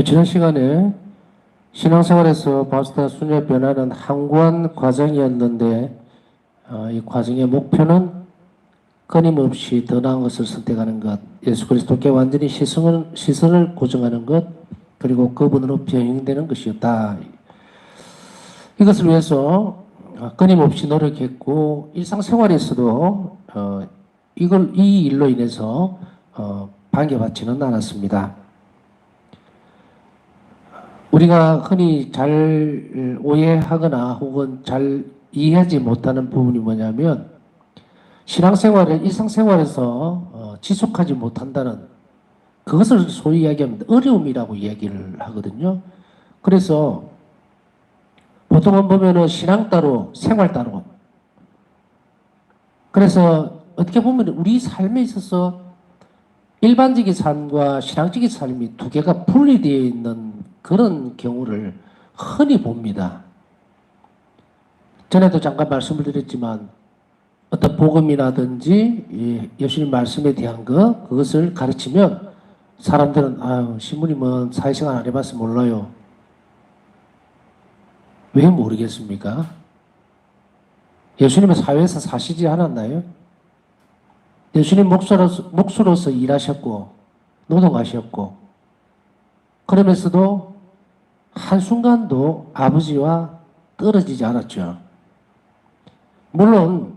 지난 시간에 신앙생활에서 바스타 순회 변화는 항구한 과정이었는데 이 과정의 목표는 끊임없이 더 나은 것을 선택하는 것, 예수 그리스도께 완전히 시선을 고정하는 것, 그리고 그분으로 변형되는 것이었다. 이것을 위해서 끊임없이 노력했고 일상생활에서도 이 일로 인해서 방해받지는 않았습니다. 우리가 흔히 잘 오해하거나 혹은 잘 이해하지 못하는 부분이 뭐냐면 신앙생활을 일상생활에서 지속하지 못한다는 그것을 소위 이야기하면 어려움이라고 얘기를 하거든요. 그래서 보통은 보면은 신앙 따로 생활 따로, 그래서 어떻게 보면 우리 삶에 있어서 일반적인 삶과 신앙적인 삶이 두 개가 분리되어 있는 그런 경우를 흔히 봅니다. 전에도 잠깐 말씀을 드렸지만 어떤 복음이라든지 예수님 말씀에 대한 그것을 가르치면 사람들은 신부님은 사회생활 안 해봐서 몰라요. 왜 모르겠습니까? 예수님은 사회에서 사시지 않았나요? 예수님 목수로서 일하셨고 노동하셨고 그러면서도 한순간도 아버지와 떨어지지 않았죠. 물론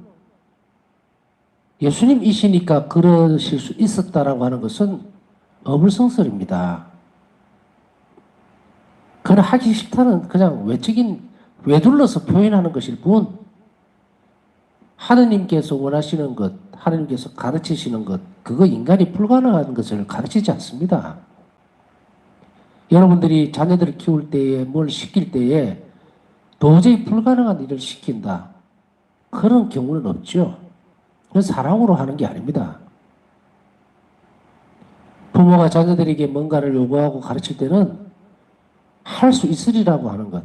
예수님이시니까 그러실 수 있었다라고 하는 것은 어불성설입니다. 그러나 하기 싫다는 그냥 외적인 외둘러서 표현하는 것일 뿐 하느님께서 원하시는 것, 하느님께서 가르치시는 것, 그거 인간이 불가능한 것을 가르치지 않습니다. 여러분들이 자녀들을 키울 때에 뭘 시킬 때에 도저히 불가능한 일을 시킨다. 그런 경우는 없죠. 그건 사랑으로 하는 게 아닙니다. 부모가 자녀들에게 뭔가를 요구하고 가르칠 때는 할 수 있으리라고 하는 것.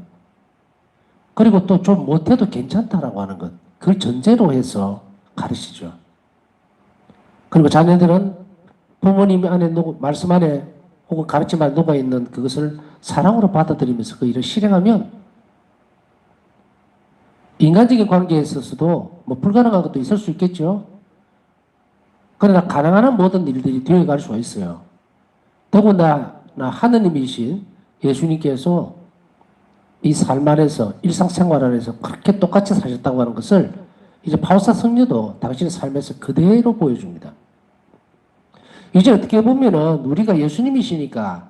그리고 또 좀 못해도 괜찮다라고 하는 것. 그걸 전제로 해서 가르치죠. 그리고 자녀들은 부모님 안에 말씀 안에 혹은 가르침 안에 녹아있는 그것을 사랑으로 받아들이면서 그 일을 실행하면 인간적인 관계에 있어서도 뭐 불가능한 것도 있을 수 있겠죠. 그러나 가능한 모든 일들이 되어갈 수가 있어요. 더구나 하느님이신 예수님께서 이 삶 안에서 일상생활 안에서 그렇게 똑같이 사셨다고 하는 것을 이제 바울사 성녀도 당신의 삶에서 그대로 보여줍니다. 이제 어떻게 보면은 우리가 예수님이시니까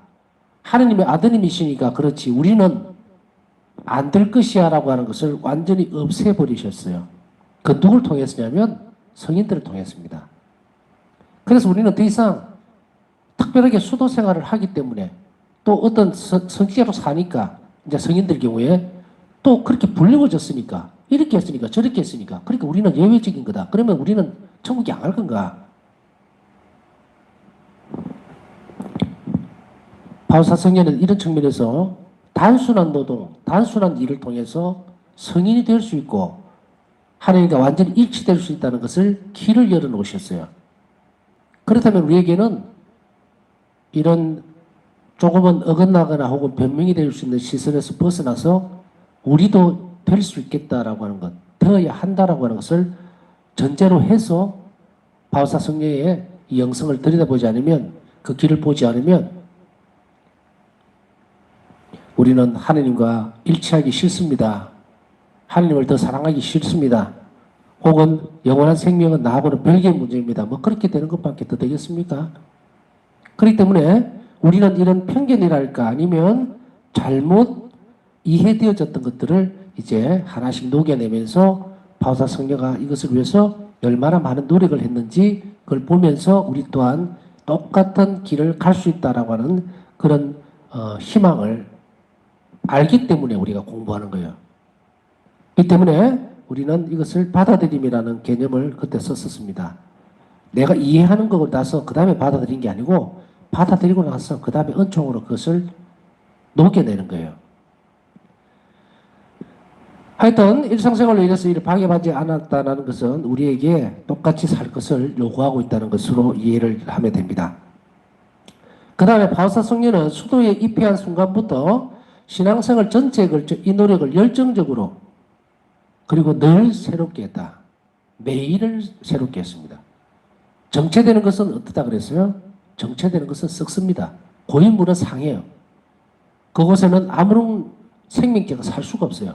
하느님의 아드님이시니까 그렇지 우리는 안 될 것이야 라고 하는 것을 완전히 없애버리셨어요. 그 누굴 통해서냐면 성인들을 통했습니다. 그래서 우리는 더 이상 특별하게 수도 생활을 하기 때문에 또 어떤 성격으로 사니까 이제 성인들 경우에 또 그렇게 불리워졌으니까 이렇게 했으니까 저렇게 했으니까 그러니까 우리는 예외적인 거다. 그러면 우리는 천국에 안 갈 건가? 바울사 성녀는 이런 측면에서 단순한 노동, 단순한 일을 통해서 성인이 될 수 있고 하나님과 완전히 일치될 수 있다는 것을 길을 열어놓으셨어요. 그렇다면 우리에게는 이런 조금은 어긋나거나 혹은 변명이 될 수 있는 시선에서 벗어나서 우리도 될 수 있겠다라고 하는 것, 되어야 한다라고 하는 것을 전제로 해서 바울사 성녀의 이 영성을 들여다보지 않으면 그 길을 보지 않으면 우리는 하느님과 일치하기 싫습니다. 하느님을 더 사랑하기 싫습니다. 혹은 영원한 생명은 나하고는 별개의 문제입니다. 뭐 그렇게 되는 것밖에 더 되겠습니까? 그렇기 때문에 우리는 이런 편견이랄까 아니면 잘못 이해되어졌던 것들을 이제 하나씩 녹여내면서 바울사 성녀가 이것을 위해서 얼마나 많은 노력을 했는지 그걸 보면서 우리 또한 똑같은 길을 갈 수 있다라고 하는 그런 희망을 알기 때문에 우리가 공부하는 거예요. 이 때문에 우리는 이것을 받아들임이라는 개념을 그때 썼었습니다. 내가 이해하는 거고 나서 그 다음에 받아들인 게 아니고 받아들이고 나서 그 다음에 은총으로 그것을 녹여내는 거예요. 하여튼 일상생활로 인해서 이를 방해받지 않았다는 것은 우리에게 똑같이 살 것을 요구하고 있다는 것으로 이해를 하면 됩니다. 그 다음에 바우사 성녀는 수도에 입회한 순간부터 신앙생활 전체에 걸쳐 이 노력을 열정적으로 그리고 늘 새롭게 했다. 매일을 새롭게 했습니다. 정체되는 것은 어떻다 그랬어요? 정체되는 것은 썩습니다. 고인물은 상해요. 그곳에는 아무런 생명체가 살 수가 없어요.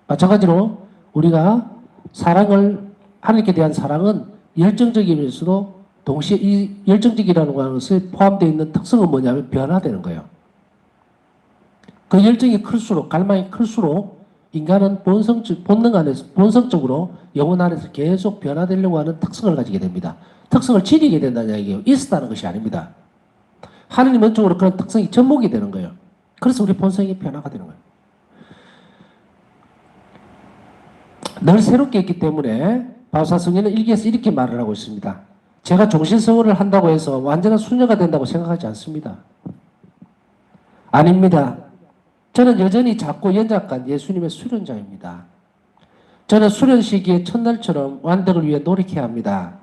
마찬가지로 우리가 사랑을, 하나님께 대한 사랑은 열정적이면서도 동시에 이 열정적이라는 것에 포함되어 있는 특성은 뭐냐면 변화되는 거예요. 그 열정이 클수록, 갈망이 클수록 인간은 본능 안에서, 본성적으로 영혼 안에서 계속 변화되려고 하는 특성을 가지게 됩니다. 특성을 지니게 된다는 얘기예요. 있었다는 것이 아닙니다. 하느님 원적으로 그런 특성이 접목이 되는 거예요. 그래서 우리 본성이 변화가 되는 거예요. 늘 새롭게 했기 때문에 바우사 성녀는 일기에서 이렇게 말을 하고 있습니다. 제가 종신성원을 한다고 해서 완전한 수녀가 된다고 생각하지 않습니다. 아닙니다. 저는 여전히 작고 연약한 예수님의 수련자입니다. 저는 수련 시기의 첫날처럼 완덕을 위해 노력해야 합니다.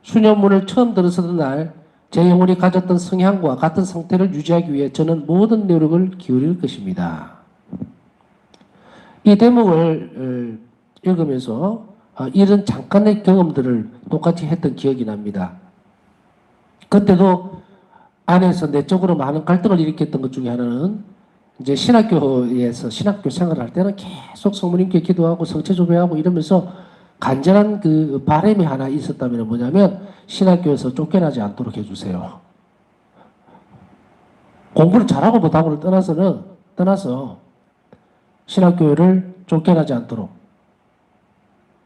수녀문을 처음 들어서던 날 제 영혼이 가졌던 성향과 같은 상태를 유지하기 위해 저는 모든 노력을 기울일 것입니다. 이 대목을 읽으면서 이런 잠깐의 경험들을 똑같이 했던 기억이 납니다. 그때도 안에서 내적으로 많은 갈등을 일으켰던 것 중에 하나는 이제 신학교에서 신학교 생활을 할 때는 계속 성모님께 기도하고 성체조배하고 이러면서 간절한 그 바람이 하나 있었다면 뭐냐면 신학교에서 쫓겨나지 않도록 해주세요. 공부를 잘하고 못하고를 떠나서 신학교를 쫓겨나지 않도록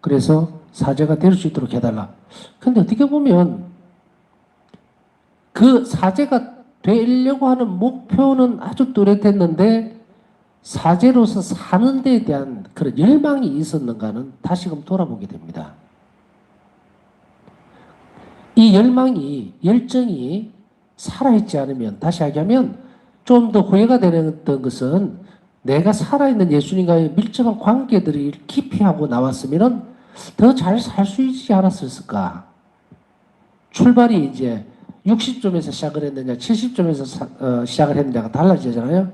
그래서 사제가 될 수 있도록 해달라. 근데 어떻게 보면 그 사제가 되려고 하는 목표는 아주 뚜렷했는데 사제로서 사는 데에 대한 그런 열망이 있었는가는 다시금 돌아보게 됩니다. 이 열정이 살아있지 않으면, 다시 얘기하면 좀 더 후회가 되는 것은 내가 살아있는 예수님과의 밀접한 관계들이 깊이 하고 나왔으면 더 잘 살 수 있지 않았을까. 출발이 이제 60점에서 시작을 했느냐, 70점에서 시작을 했느냐가 달라지잖아요.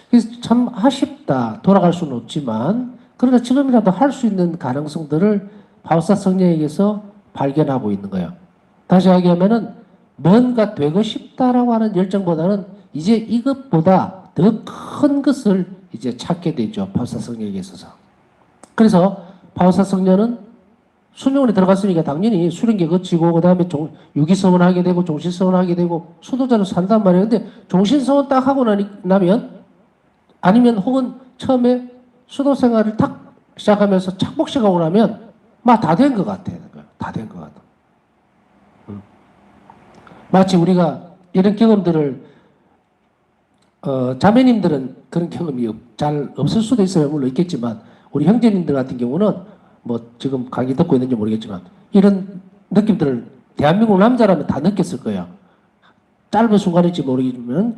그래서 참 아쉽다. 돌아갈 수는 없지만, 그러나 지금이라도 할 수 있는 가능성들을 바우사 성녀에게서 발견하고 있는 거예요. 다시 얘기하면은, 뭔가 되고 싶다라고 하는 열정보다는 이제 이것보다 더 큰 것을 이제 찾게 되죠. 바우사 성녀에게 있어서. 그래서 바우사 성녀는 수녀원에 들어갔으니까 당연히 수련계 거치고 그 다음에 유기서원 하게 되고 종신서원 하게 되고 수도자로 산단 말이에요. 근데 종신서원 딱 하고 나면 아니면 혹은 처음에 수도 생활을 딱 시작하면서 착복식하고 나면 막 다 된 것 같아. 다 된 것 같아. 마치 우리가 이런 경험들을 자매님들은 그런 경험이 잘 없을 수도 있어요. 물론 있겠지만 우리 형제님들 같은 경우는 뭐 지금 강의 듣고 있는지 모르겠지만 이런 느낌들을 대한민국 남자라면 다 느꼈을 거예요. 짧은 순간일지 모르겠지만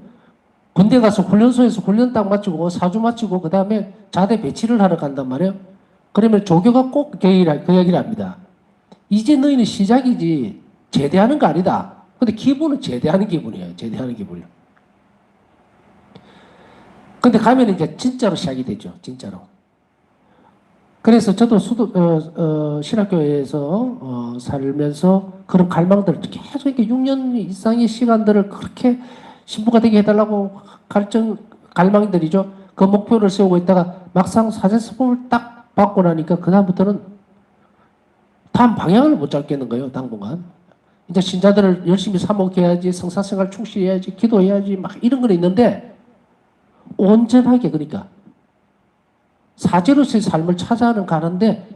군대 가서 훈련소에서 훈련 딱 마치고 사주 마치고 그 다음에 자대 배치를 하러 간단 말이에요. 그러면 조교가 꼭 그 얘기를 합니다. 이제 너희는 시작이지 제대하는 거 아니다. 근데 기분은 제대하는 기분이에요. 제대하는 기분이에요. 근데 가면 이제 진짜로 시작이 되죠. 진짜로. 그래서 저도 신학교에서 살면서 그런 갈망들을 계속 이렇게 6년 이상의 시간들을 그렇게 신부가 되게 해달라고 갈망들이죠. 그 목표를 세우고 있다가 막상 사제수법을 딱 받고 나니까 그다음부터는 다음 방향을 못 잡겠는 거예요. 당분간. 이제 신자들을 열심히 사목해야지, 성사생활 충실해야지, 기도해야지, 막 이런 건 있는데 온전하게 그러니까 사제로서의 삶을 찾아는 가는데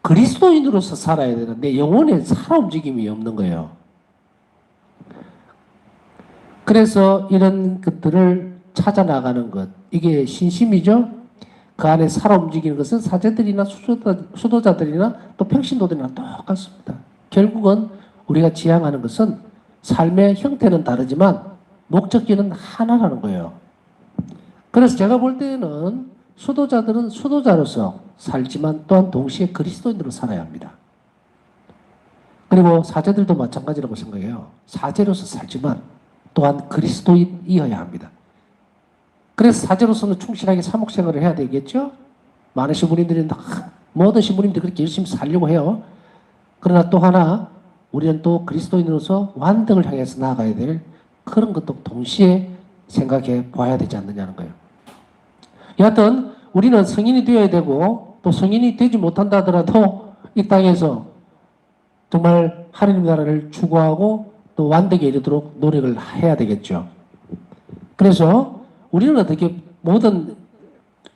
그리스도인으로서 살아야 되는 내 영혼에 살아 움직임이 없는 거예요. 그래서 이런 것들을 찾아 나가는 것, 이게 신심이죠. 그 안에 살아 움직이는 것은 사제들이나 수도자들이나 또 평신도들이나 똑같습니다. 결국은 우리가 지향하는 것은 삶의 형태는 다르지만 목적지는 하나라는 거예요. 그래서 제가 볼 때는 수도자들은 수도자로서 살지만 또한 동시에 그리스도인으로 살아야 합니다. 그리고 사제들도 마찬가지라고 생각해요. 사제로서 살지만 또한 그리스도인이어야 합니다. 그래서 사제로서는 충실하게 사목생활을 해야 되겠죠. 많은 신부님들이 모든 신부님들이 그렇게 열심히 살려고 해요. 그러나 또 하나 우리는 또 그리스도인으로서 완등을 향해서 나아가야 될 그런 것도 동시에 생각해 봐야 되지 않느냐는 거예요. 여하튼 우리는 성인이 되어야 되고 또 성인이 되지 못한다 하더라도 이 땅에서 정말 하나님 나라를 추구하고 또 완덕에 이르도록 노력을 해야 되겠죠. 그래서 우리는 어떻게 모든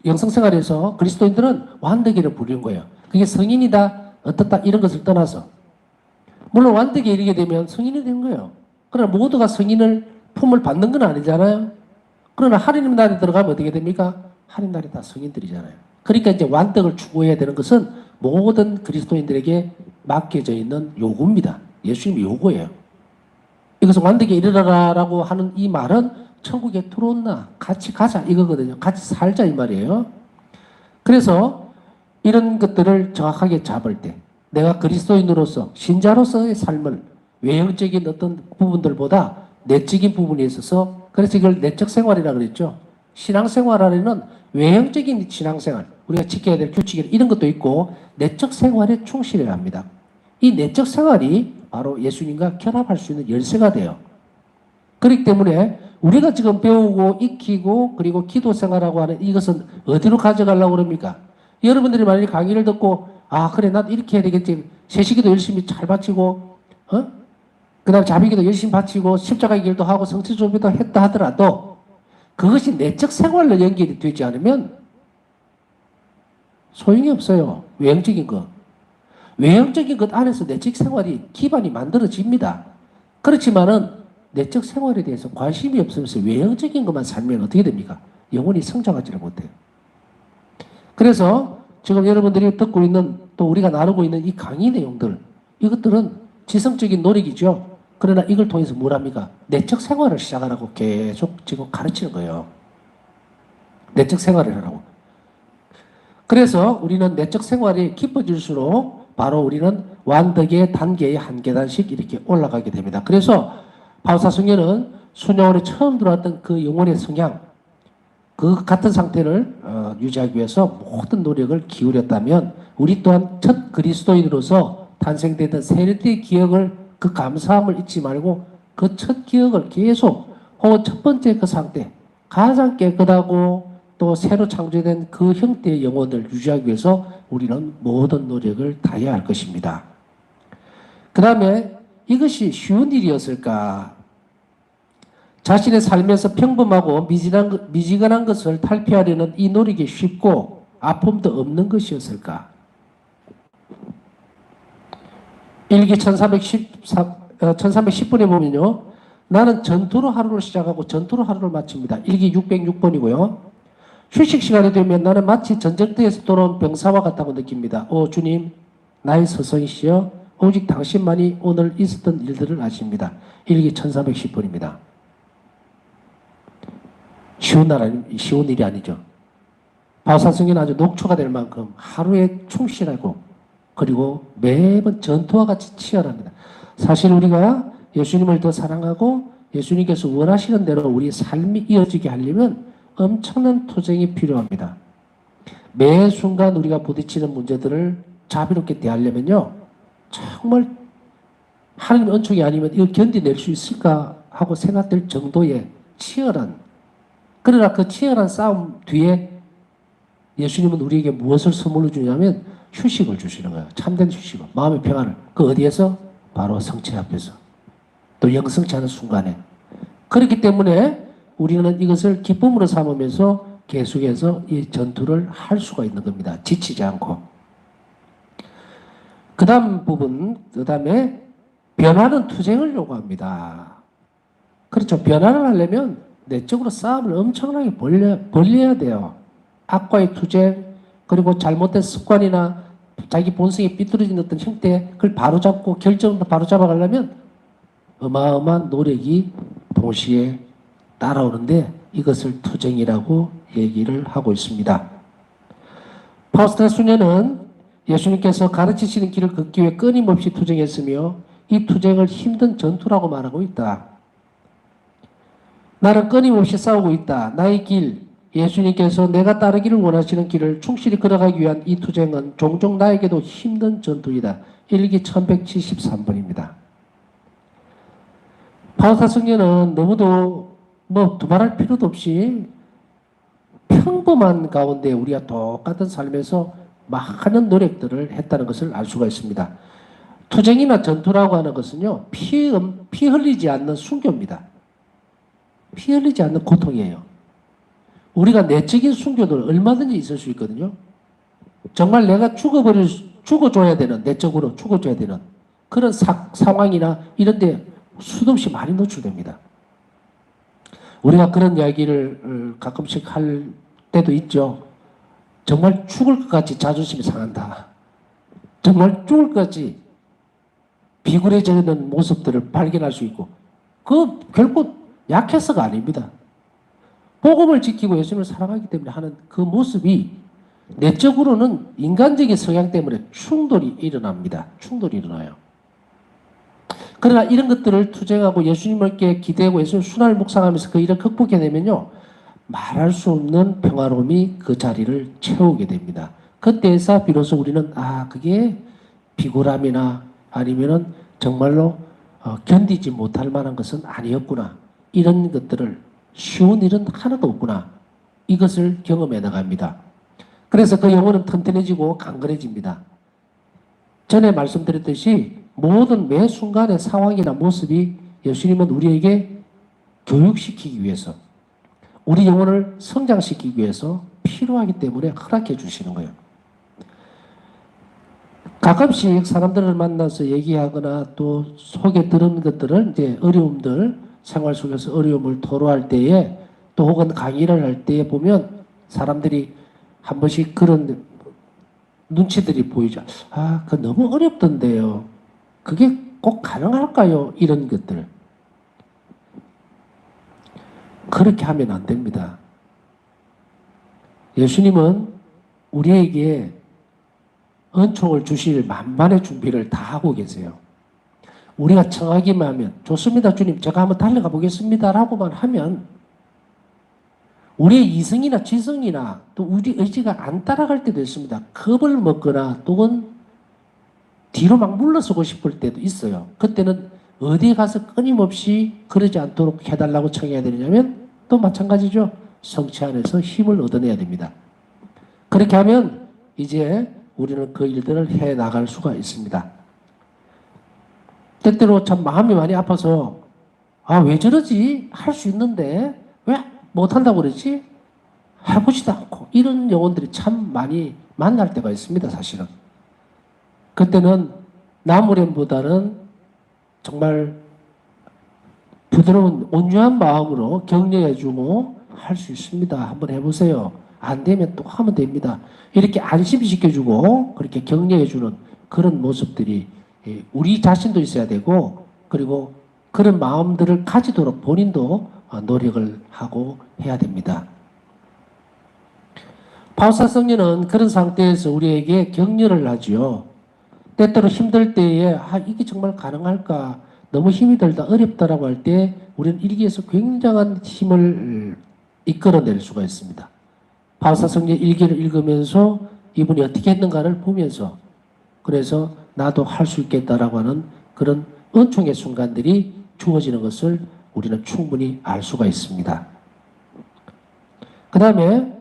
영성생활에서 그리스도인들은 완덕이를 부르는 거예요. 그게 성인이다 어떻다 이런 것을 떠나서 물론 완덕에 이르게 되면 성인이 되는 거예요. 그러나 모두가 성인을 품을 받는 건 아니잖아요. 그러나 하나님 나라에 들어가면 어떻게 됩니까? 하나님 나라에 다 성인들이잖아요. 그러니까 이제 완덕을 추구해야 되는 것은 모든 그리스도인들에게 맡겨져 있는 요구입니다. 예수님의 요구예요. 이것은 완덕에 이르라라고 하는 이 말은 천국에 들어온나 같이 가자 이거거든요. 같이 살자 이 말이에요. 그래서 이런 것들을 정확하게 잡을 때 내가 그리스도인으로서 신자로서의 삶을 외형적인 어떤 부분들보다 내적인 부분에 있어서 그래서 이걸 내적 생활이라고 그랬죠. 신앙생활 안에는 외형적인 신앙생활 우리가 지켜야 될 규칙 이런 것도 있고 내적 생활에 충실해야 합니다. 이 내적 생활이 바로 예수님과 결합할 수 있는 열쇠가 돼요. 그렇기 때문에 우리가 지금 배우고 익히고 그리고 기도 생활하고 하는 이것은 어디로 가져가려고 그럽니까? 여러분들이 만약에 강의를 듣고 아 그래 나도 이렇게 해야 되겠지. 세시기도 열심히 잘 바치고 그 다음 자비기도 열심히 바치고 십자가의 길도 하고 성취조비도 했다 하더라도 그것이 내적 생활로 연결이 되지 않으면 소용이 없어요. 외형적인 것. 외형적인 것 안에서 내적 생활이 기반이 만들어집니다. 그렇지만은 내적 생활에 대해서 관심이 없으면서 외형적인 것만 살면 어떻게 됩니까? 영혼이 성장하지를 못해요. 그래서 지금 여러분들이 듣고 있는 또 우리가 나누고 있는 이 강의 내용들 이것들은 지성적인 노력이죠. 그러나 이걸 통해서 뭘 합니까? 내적 생활을 시작하라고 계속 지금 가르치는 거예요. 내적 생활을 하라고. 그래서 우리는 내적 생활이 깊어질수록 바로 우리는 완덕의 단계에 한 계단씩 이렇게 올라가게 됩니다. 그래서 바울사성경은 순양원에 처음 들어왔던 그 영혼의 성향 그 같은 상태를 유지하기 위해서 모든 노력을 기울였다면 우리 또한 첫 그리스도인으로서 탄생되던 세례의 기억을 그 감사함을 잊지 말고 그 첫 기억을 계속 혹은 첫 번째 그 상태 가장 깨끗하고 또 새로 창조된 그 형태의 영혼을 유지하기 위해서 우리는 모든 노력을 다해야 할 것입니다. 그 다음에 이것이 쉬운 일이었을까? 자신의 삶에서 평범하고 미지근한 것을 탈피하려는 이 노력이 쉽고 아픔도 없는 것이었을까? 일기 1310번에 보면요. 나는 전투로 하루를 시작하고 전투로 하루를 마칩니다. 일기 606번이고요. 휴식 시간이 되면 나는 마치 전쟁터에서 돌아온 병사와 같다고 느낍니다. 오 주님 나의 스승이시여 오직 당신만이 오늘 있었던 일들을 아십니다. 일기 1310번입니다. 쉬운 일이 아니죠. 바울사성경은 아주 녹초가 될 만큼 하루에 충실하고 그리고 매번 전투와 같이 치열합니다. 사실 우리가 예수님을 더 사랑하고 예수님께서 원하시는 대로 우리 삶이 이어지게 하려면 엄청난 투쟁이 필요합니다. 매 순간 우리가 부딪히는 문제들을 자비롭게 대하려면요. 정말 하나님의 은총이 아니면 이걸 견디낼 수 있을까 하고 생각될 정도의 치열한 그러나 그 치열한 싸움 뒤에 예수님은 우리에게 무엇을 선물로 주냐면 휴식을 주시는 거예요. 참된 휴식을. 마음의 평안을. 그 어디에서? 바로 성체 앞에서. 또 영성치 않은 순간에. 그렇기 때문에 우리는 이것을 기쁨으로 삼으면서 계속해서 이 전투를 할 수가 있는 겁니다. 지치지 않고. 그 다음에 변화는 투쟁을 요구합니다. 그렇죠. 변화를 하려면 내적으로 싸움을 엄청나게 벌려야 돼요. 악과의 투쟁, 그리고 잘못된 습관이나 자기 본성이 삐뚤어진 어떤 형태, 그걸 바로잡고 결정도 바로잡아 가려면 어마어마한 노력이 동시에 따라오는데 이것을 투쟁이라고 얘기를 하고 있습니다. 파우스트 수녀는 예수님께서 가르치시는 길을 걷기 위해 끊임없이 투쟁했으며 이 투쟁을 힘든 전투라고 말하고 있다. 나는 끊임없이 싸우고 있다. 나의 길, 예수님께서 내가 따르기를 원하시는 길을 충실히 걸어가기 위한 이 투쟁은 종종 나에게도 힘든 전투이다. 일기 1173번입니다. 바오사 성녀는 너무도 뭐 두말할 필요도 없이 평범한 가운데 우리가 똑같은 삶에서 많은 노력들을 했다는 것을 알 수가 있습니다. 투쟁이나 전투라고 하는 것은요, 피 흘리지 않는 순교입니다. 피 흘리지 않는 고통이에요. 우리가 내적인 순교도 얼마든지 있을 수 있거든요. 정말 내가 죽어줘야 되는, 내적으로 죽어줘야 되는 그런 상황이나 이런 데 수도 없이 많이 노출됩니다. 우리가 그런 이야기를 가끔씩 할 때도 있죠. 정말 죽을 것 같이 자존심이 상한다. 정말 죽을 것 같이 비굴해지는 모습들을 발견할 수 있고, 그 결코 약해서가 아닙니다. 복음을 지키고 예수님을 사랑하기 때문에 하는 그 모습이 내적으로는 인간적인 성향 때문에 충돌이 일어납니다. 충돌이 일어나요. 그러나 이런 것들을 투쟁하고 예수님께 기대고 예수님 순환을 묵상하면서 그 일을 극복해내면요, 말할 수 없는 평화로움이 그 자리를 채우게 됩니다. 그때에서 비로소 우리는 그게 비굴함이나 아니면은 정말로 견디지 못할 만한 것은 아니었구나. 이런 것들을 쉬운 일은 하나도 없구나. 이것을 경험해 나갑니다. 그래서 그 영혼은 튼튼해지고 강건해집니다. 전에 말씀드렸듯이 모든 매 순간의 상황이나 모습이 예수님은 우리에게 교육시키기 위해서, 우리 영혼을 성장시키기 위해서 필요하기 때문에 허락해 주시는 거예요. 가끔씩 사람들을 만나서 얘기하거나 또 속에 들은 것들을 이제 어려움들, 생활 속에서 어려움을 토로할 때에 또 혹은 강의를 할 때에 보면 사람들이 한 번씩 그런 눈치들이 보이죠. 그거 너무 어렵던데요. 그게 꼭 가능할까요? 이런 것들. 그렇게 하면 안 됩니다. 예수님은 우리에게 은총을 주실 만반의 준비를 다 하고 계세요. 우리가 청하기만 하면, 좋습니다 주님 제가 한번 달려가 보겠습니다 라고만 하면 우리의 이성이나 지성이나 또 우리 의지가 안 따라갈 때도 있습니다. 겁을 먹거나 또는 뒤로 막 물러서고 싶을 때도 있어요. 그때는 어디에 가서 끊임없이 그러지 않도록 해달라고 청해야 되느냐면 또 마찬가지죠. 성체 안에서 힘을 얻어내야 됩니다. 그렇게 하면 이제 우리는 그 일들을 해 나갈 수가 있습니다. 때때로 참 마음이 많이 아파서 왜 저러지? 할 수 있는데 왜 못한다고 그러지? 해보지도 않고 이런 영혼들이 참 많이 만날 때가 있습니다. 사실은. 그때는 나무램보다는 정말 부드러운 온유한 마음으로 격려해주고 할 수 있습니다. 한번 해보세요. 안 되면 또 하면 됩니다. 이렇게 안심시켜주고 그렇게 격려해주는 그런 모습들이 우리 자신도 있어야 되고, 그리고 그런 마음들을 가지도록 본인도 노력을 하고 해야 됩니다. 바오사 성녀는 그런 상태에서 우리에게 격려를 하지요. 때때로 힘들 때에 이게 정말 가능할까? 너무 힘이 들다 어렵다라고 할 때 우리는 일기에서 굉장한 힘을 이끌어낼 수가 있습니다. 바오사 성녀 일기를 읽으면서 이분이 어떻게 했는가를 보면서, 그래서 나도 할 수 있겠다라고 하는 그런 은총의 순간들이 주어지는 것을 우리는 충분히 알 수가 있습니다. 그 다음에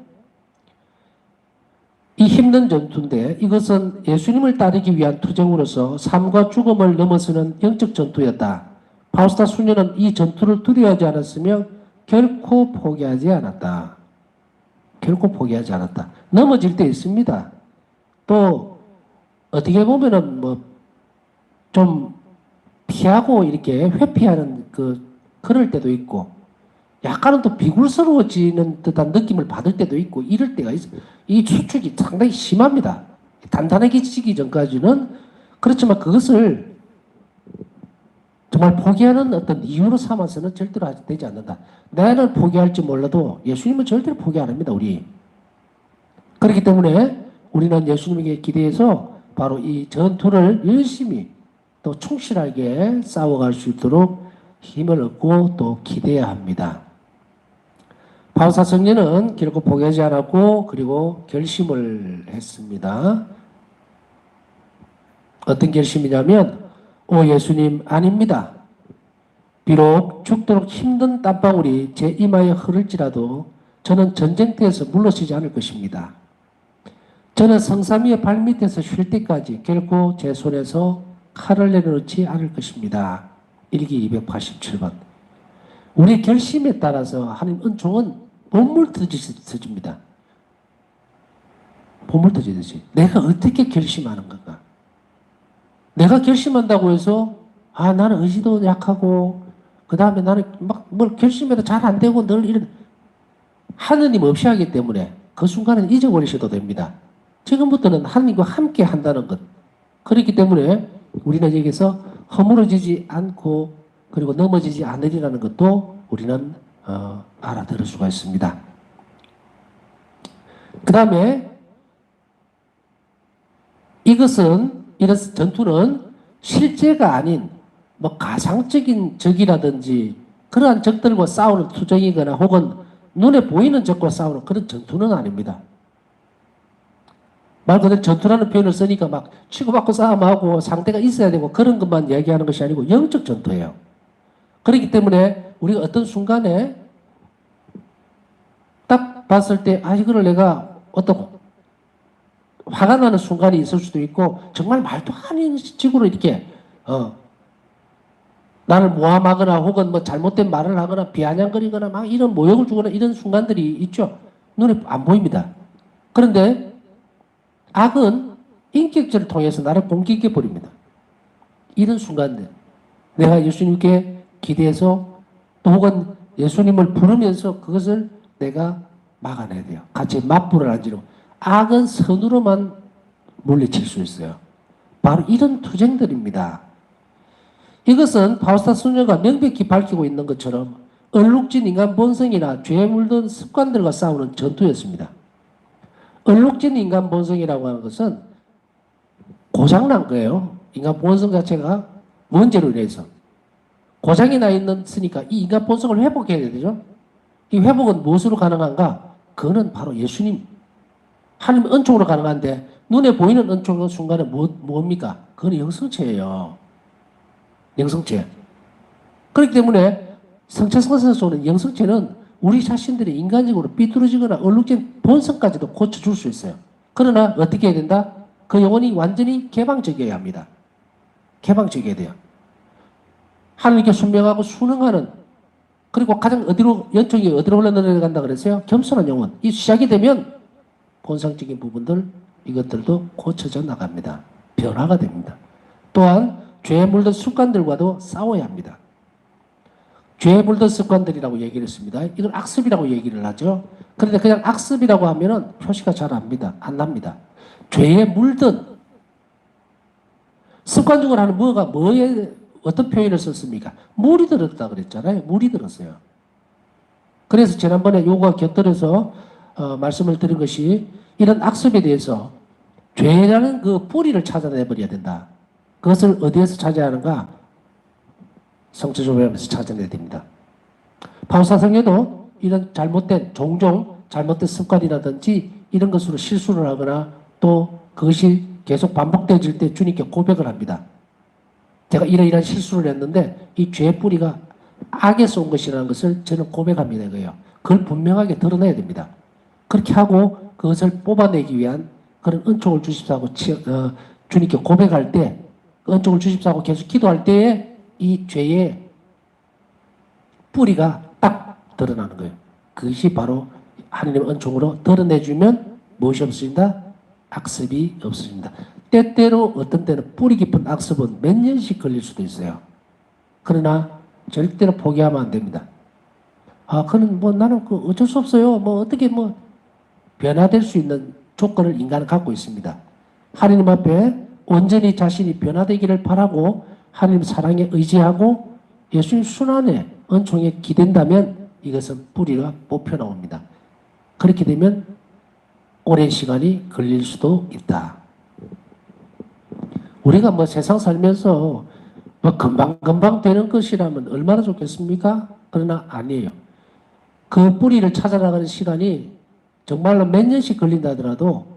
이 힘든 전투인데 이것은 예수님을 따르기 위한 투쟁으로서 삶과 죽음을 넘어서는 영적 전투였다. 바오스타 수녀는 이 전투를 두려워하지 않았으며 결코 포기하지 않았다. 결코 포기하지 않았다. 넘어질 때 있습니다. 또 어떻게 보면은 좀 피하고 이렇게 회피하는 그럴 때도 있고, 약간은 또 비굴스러워지는 듯한 느낌을 받을 때도 있고, 이럴 때가 있어요. 이 수축이 상당히 심합니다. 단단해지기 전까지는. 그렇지만 그것을 정말 포기하는 어떤 이유로 삼아서는 절대로 되지 않는다. 나는 포기할지 몰라도 예수님은 절대로 포기 안 합니다, 우리. 그렇기 때문에 우리는 예수님에게 기대해서 바로 이 전투를 열심히 또 충실하게 싸워갈 수 있도록 힘을 얻고 또 기대해야 합니다. 바오사 성녀는 결국 포기하지 않았고 그리고 결심을 했습니다. 어떤 결심이냐면 오 예수님 아닙니다. 비록 죽도록 힘든 땀방울이 제 이마에 흐를지라도 저는 전쟁터에서 물러서지 않을 것입니다. 저는 성삼위의 발밑에서 쉴 때까지 결코 제 손에서 칼을 내려놓지 않을 것입니다. 일기 287번. 우리의 결심에 따라서 하나님 은총은 본물터지듯이 줍니다. 본물터지듯이. 내가 어떻게 결심하는 건가? 내가 결심한다고 해서 나는 의지도 약하고 그 다음에 나는 막 뭘 결심해도 잘 안 되고 늘 이런 하느님 없이 하기 때문에 그 순간은 잊어버리셔도 됩니다. 지금부터는 하느님과 함께 한다는 것. 그렇기 때문에 우리는 여기서 허물어지지 않고 그리고 넘어지지 않으리라는 것도 우리는 알아들을 수가 있습니다. 그 다음에 이런 전투는 실제가 아닌 뭐 가상적인 적이라든지 그러한 적들과 싸우는 투쟁이거나 혹은 눈에 보이는 적과 싸우는 그런 전투는 아닙니다. 말 그대로 전투라는 표현을 쓰니까 막 치고받고 싸움하고 상대가 있어야 되고 그런 것만 얘기하는 것이 아니고 영적 전투예요. 그렇기 때문에 우리가 어떤 순간에 딱 봤을 때 이거를 내가 어떤 화가 나는 순간이 있을 수도 있고 정말 말도 아닌 식으로 이렇게 나를 모함하거나 혹은 뭐 잘못된 말을 하거나 비아냥거리거나 막 이런 모욕을 주거나 이런 순간들이 있죠. 눈에 안 보입니다. 그런데 악은 인격체를 통해서 나를 공격해 버립니다. 이런 순간들. 내가 예수님께 기대해서 또 혹은 예수님을 부르면서 그것을 내가 막아내야 돼요. 같이 맞불을 안지르고. 악은 선으로만 물리칠 수 있어요. 바로 이런 투쟁들입니다. 이것은 바오스타 수녀가 명백히 밝히고 있는 것처럼 얼룩진 인간 본성이나 죄에 물든 습관들과 싸우는 전투였습니다. 얼룩진 인간 본성이라고 하는 것은 고장난 거예요. 인간 본성 자체가 문제로 인해서. 고장이 나 있으니까 이 인간 본성을 회복해야 되죠. 이 회복은 무엇으로 가능한가? 그거는 바로 예수님. 하나님 은총으로 가능한데 눈에 보이는 은총의 순간에 뭡니까? 그건 영성체예요. 영성체. 그렇기 때문에 성체성에서 오는 영성체는 우리 자신들이 인간적으로 삐뚤어지거나 얼룩진 본성까지도 고쳐줄 수 있어요. 그러나 어떻게 해야 된다? 그 영혼이 완전히 개방적이어야 합니다. 개방적이어야 돼요. 하나님께 순명하고 순응하는 그리고 가장 연총이 어디로 흘러내려간다 그랬어요? 겸손한 영혼. 이 시작이 되면 본성적인 부분들 이것들도 고쳐져 나갑니다. 변화가 됩니다. 또한 죄에 물든 습관들과도 싸워야 합니다. 죄에 물든 습관들이라고 얘기를 했습니다. 이건 악습이라고 얘기를 하죠. 그런데 그냥 악습이라고 하면은 표시가 잘 안 납니다. 죄에 물든 습관적으로 하는 뭐에 어떤 표현을 썼습니까? 물이 들었다 그랬잖아요. 물이 들었어요. 그래서 지난번에 요거와 곁들여서 말씀을 드린 것이 이런 악습에 대해서 죄라는 그 뿌리를 찾아내버려야 된다. 그것을 어디에서 찾아야 하는가? 성체조회하면서 찾아내야 됩니다. 바오사 성녀도 이런 종종 잘못된 습관이라든지 이런 것으로 실수를 하거나 또 그것이 계속 반복되어질 때 주님께 고백을 합니다. 제가 이러이러한 실수를 했는데 이 죄의 뿌리가 악에서 온 것이라는 것을 저는 고백합니다. 이거예요. 그걸 분명하게 드러내야 됩니다. 그렇게 하고 그것을 뽑아내기 위한 그런 은총을 주십사고 주님께 고백할 때 은총을 주십사고 계속 기도할 때에 이 죄의 뿌리가 딱 드러나는 거예요. 그것이 바로 하나님의 은총으로 드러내주면 무엇이 없어진다? 악습이 없어집니다. 때때로 어떤 때는 뿌리 깊은 악습은 몇 년씩 걸릴 수도 있어요. 그러나 절대로 포기하면 안 됩니다. 그는 나는 어쩔 수 없어요. 어떻게 변화될 수 있는 조건을 인간은 갖고 있습니다. 하나님 앞에 온전히 자신이 변화되기를 바라고 하나님 사랑에 의지하고 예수님 순환에 은총에 기댄다면 이것은 뿌리가 뽑혀 나옵니다. 그렇게 되면 오랜 시간이 걸릴 수도 있다. 우리가 세상 살면서 금방금방 되는 것이라면 얼마나 좋겠습니까? 그러나 아니에요. 그 뿌리를 찾아나가는 시간이 정말로 몇 년씩 걸린다 하더라도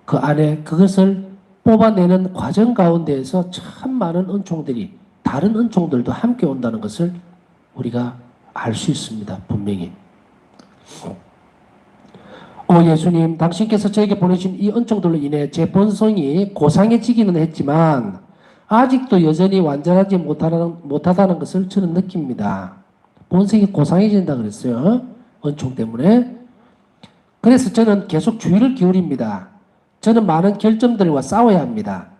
그 안에 그것을 뽑아내는 과정 가운데에서 참 많은 은총들이, 다른 은총들도 함께 온다는 것을 우리가 알 수 있습니다. 분명히. 예수님, 당신께서 저에게 보내신 이 은총들로 인해 제 본성이 고상해지기는 했지만 아직도 여전히 완전하지 못하다는 것을 저는 느낍니다. 본성이 고상해진다 그랬어요. 은총 때문에. 그래서 저는 계속 주의를 기울입니다. 저는 많은 결점들과 싸워야 합니다.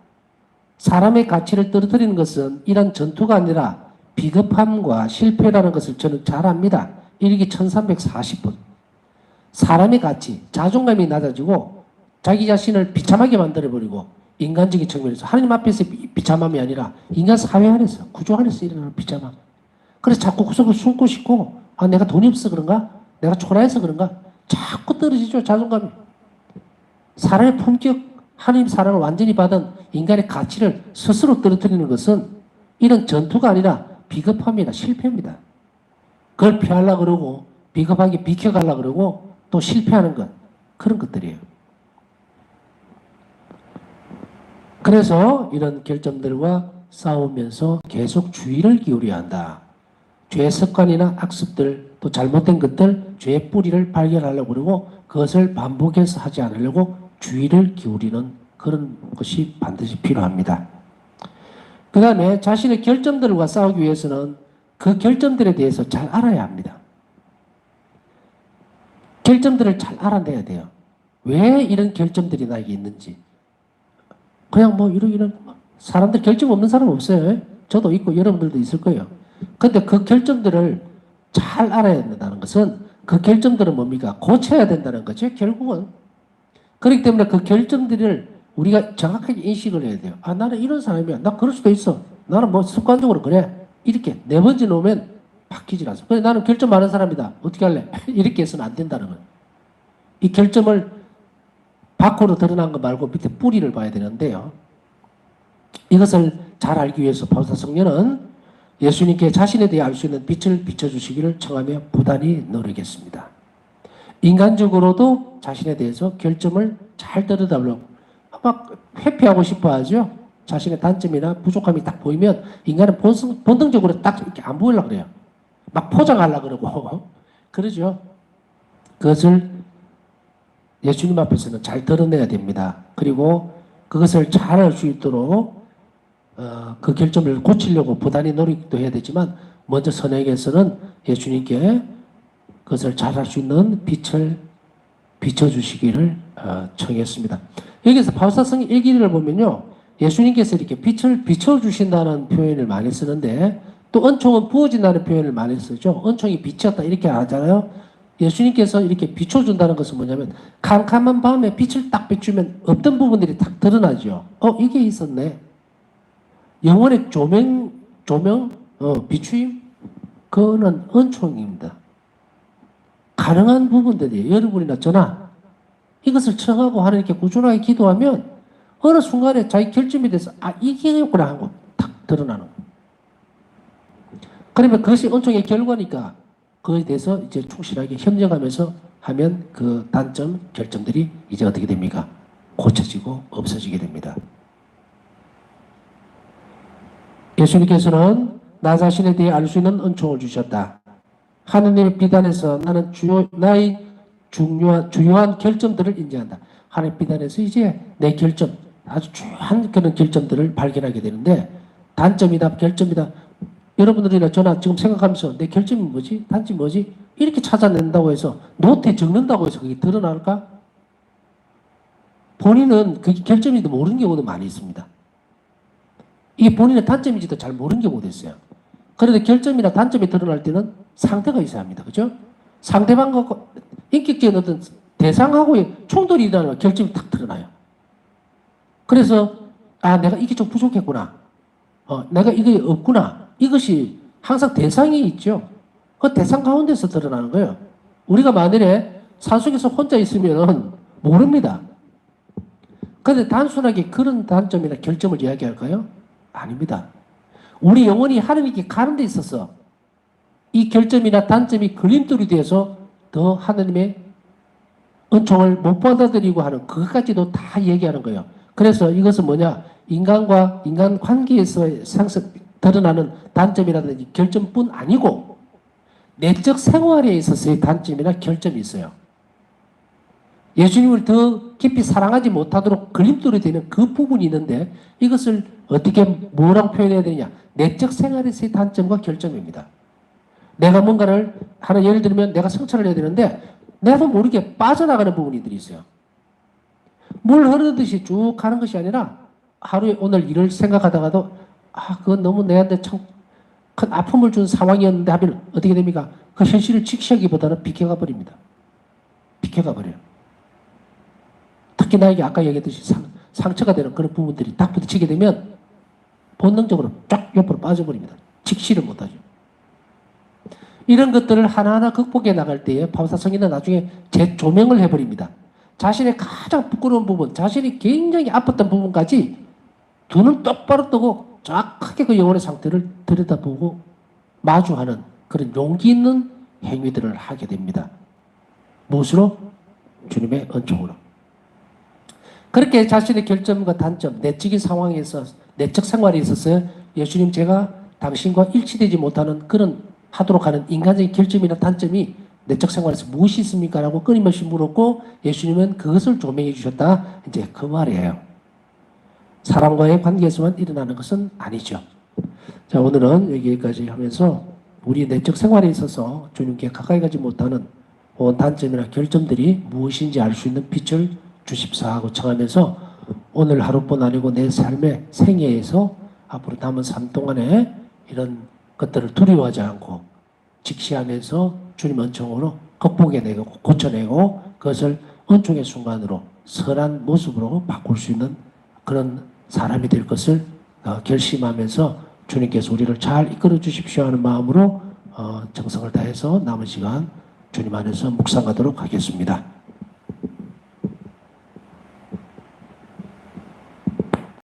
사람의 가치를 떨어뜨리는 것은 이런 전투가 아니라 비겁함과 실패라는 것을 저는 잘 압니다. 일기 1340분. 사람의 가치, 자존감이 낮아지고 자기 자신을 비참하게 만들어버리고 인간적인 측면에서 하나님 앞에서 비참함이 아니라 인간 사회 안에서, 구조 안에서 일어나는 비참함. 그래서 자꾸 구석을 숨고 싶고 내가 돈이 없어 그런가? 내가 초라해서 그런가? 자꾸 떨어지죠, 자존감이. 사람의 품격, 하나님 사랑을 완전히 받은 인간의 가치를 스스로 떨어뜨리는 것은 이런 전투가 아니라 비겁함이다, 실패입니다. 그걸 피하려고 그러고 비겁하게 비켜가려고 그러고 또 실패하는 것, 그런 것들이에요. 그래서 이런 결점들과 싸우면서 계속 주의를 기울여야 한다. 죄의 습관이나 악습들, 또 잘못된 것들, 죄의 뿌리를 발견하려고 그러고 그것을 반복해서 하지 않으려고 주의를 기울이는 그런 것이 반드시 필요합니다. 그 다음에 자신의 결점들과 싸우기 위해서는 그 결점들에 대해서 잘 알아야 합니다. 결점들을 잘 알아내야 돼요. 왜 이런 결점들이 나에게 있는지. 그냥 이런 사람들 결점 없는 사람 없어요. 저도 있고 여러분들도 있을 거예요. 근데 그 결점들을 잘 알아야 된다는 것은 그 결점들은 뭡니까? 고쳐야 된다는 거죠, 결국은. 그렇기 때문에 그 결점들을 우리가 정확하게 인식을 해야 돼요. 나는 이런 사람이야. 나 그럴 수도 있어. 나는 습관적으로 그래. 이렇게 내번져 놓으면 바뀌질 않아. 근데 나는 결점 많은 사람이다. 어떻게 할래? 이렇게 해서는 안 된다는 거예요. 이 결점을 밖으로 드러난 거 말고 밑에 뿌리를 봐야 되는데요. 이것을 잘 알기 위해서 바울사 성령은 예수님께 자신에 대해 알 수 있는 빛을 비춰주시기를 청하며 부단히 노력했습니다. 인간적으로도 자신에 대해서 결점을 잘 들여다보려고 막 회피하고 싶어 하죠. 자신의 단점이나 부족함이 딱 보이면 인간은 본능적으로 딱 이렇게 안 보이려고 그래요. 막 포장하려고 그러고 그러죠. 그것을 예수님 앞에서는 잘 드러내야 됩니다. 그리고 그것을 잘 알 수 있도록 그 결점을 고치려고 부단히 노력도 해야 되지만 먼저 선행에서는 예수님께 그것을 잘 할 수 있는 빛을 비춰주시기를 청했습니다. 여기서 바울사성 일기를 보면요. 예수님께서 이렇게 빛을 비춰주신다는 표현을 많이 쓰는데 또 은총은 부어진다는 표현을 많이 쓰죠. 은총이 비쳤다 이렇게 하잖아요. 예수님께서 이렇게 비춰준다는 것은 뭐냐면 캄캄한 밤에 빛을 딱 비추면 어떤 부분들이 딱 드러나죠. 이게 있었네. 영혼의 비추임? 그거는 은총입니다. 가능한 부분들이 여러분이나 저나 이것을 청하고 하나님께 꾸준하게 기도하면 어느 순간에 자기 결점에 대해서 이게였구나 하고 탁 드러나는 거예요. 그러면 그것이 은총의 결과니까 그거에 대해서 이제 충실하게 협력하면서 하면 그 단점, 결점들이 이제 어떻게 됩니까? 고쳐지고 없어지게 됩니다. 예수님께서는 나 자신에 대해 알 수 있는 은총을 주셨다. 하느님의 비단에서 나는 나의 주요한 결점들을 인지한다. 하나님 비단에서 이제 내 결점, 아주 중요한 그런 결점들을 발견하게 되는데 단점이다, 결점이다. 여러분들이나 저나 지금 생각하면서 내 결점이 뭐지? 단점이 뭐지? 이렇게 찾아낸다고 해서 노트에 적는다고 해서 그게 드러날까? 본인은 그게 결점인지도 모르는 경우도 많이 있습니다. 이게 본인의 단점인지도 잘 모르는 경우도 있어요. 그런데 결점이나 단점이 드러날 때는 상대가 있어야 합니다. 그죠? 상대방과 인격적인 어떤 대상하고의 충돌이 일어나면 결점이 탁 드러나요. 그래서 내가 이게 좀 부족했구나. 내가 이게 없구나. 이것이 항상 대상이 있죠. 그 대상 가운데서 드러나는 거예요. 우리가 만일에 산속에서 혼자 있으면 모릅니다. 그런데 단순하게 그런 단점이나 결점을 이야기할까요? 아닙니다. 우리 영혼이 하나님께 가는 데 있어서 이 결점이나 단점이 걸림돌이 돼서 더 하나님의 은총을 못 받아들이고 하는 그것까지도 다 얘기하는 거예요. 그래서 이것은 뭐냐? 인간과 인간 관계에서 드러나는 단점이라든지 결점뿐 아니고 내적 생활에 있어서의 단점이나 결점이 있어요. 예수님을 더 깊이 사랑하지 못하도록 걸림돌이 되는 그 부분이 있는데 이것을 어떻게 뭐라고 표현해야 되느냐? 내적 생활에서의 단점과 결점입니다. 내가 뭔가를 하나 예를 들면 내가 성찰을 해야 되는데 나도 모르게 빠져나가는 부분들이 있어요. 물 흐르듯이 쭉 가는 것이 아니라 하루에 오늘 일을 생각하다가도 그건 너무 내한테 참 큰 아픔을 준 상황이었는데 하면 어떻게 됩니까? 그 현실을 직시하기보다는 비켜가 버립니다. 비켜가 버려요. 특히 나에게 아까 얘기했듯이 상처가 되는 그런 부분들이 딱 부딪히게 되면 본능적으로 쫙 옆으로 빠져버립니다. 직시를 못하죠. 이런 것들을 하나하나 극복해 나갈 때에 파우사성인은 나중에 재조명을 해버립니다. 자신의 가장 부끄러운 부분, 자신이 굉장히 아팠던 부분까지 두 눈 똑바로 뜨고 정확하게 그 영혼의 상태를 들여다보고 마주하는 그런 용기 있는 행위들을 하게 됩니다. 무엇으로? 주님의 은총으로. 그렇게 자신의 결점과 단점, 내적인 상황에서, 내적 생활에 있어서 예수님 제가 당신과 일치되지 못하는 그런 하도록 하는 인간적인 결점이나 단점이 내적 생활에서 무엇이 있습니까? 라고 끊임없이 물었고 예수님은 그것을 조명해 주셨다. 이제 그 말이에요. 사람과의 관계에서만 일어나는 것은 아니죠. 자, 오늘은 여기까지 하면서 우리 내적 생활에 있어서 주님께 가까이 가지 못하는 단점이나 결점들이 무엇인지 알 수 있는 빛을 주십사 하고 청하면서 오늘 하루뿐 아니고 내 삶의 생애에서 앞으로 남은 삶 동안에 이런 것들을 두려워하지 않고 직시하면서 주님 은총으로 극복해내고 고쳐내고 그것을 은총의 순간으로 선한 모습으로 바꿀 수 있는 그런 사람이 될 것을 결심하면서 주님께서 우리를 잘 이끌어 주십시오 하는 마음으로 정성을 다해서 남은 시간 주님 안에서 묵상하도록 하겠습니다.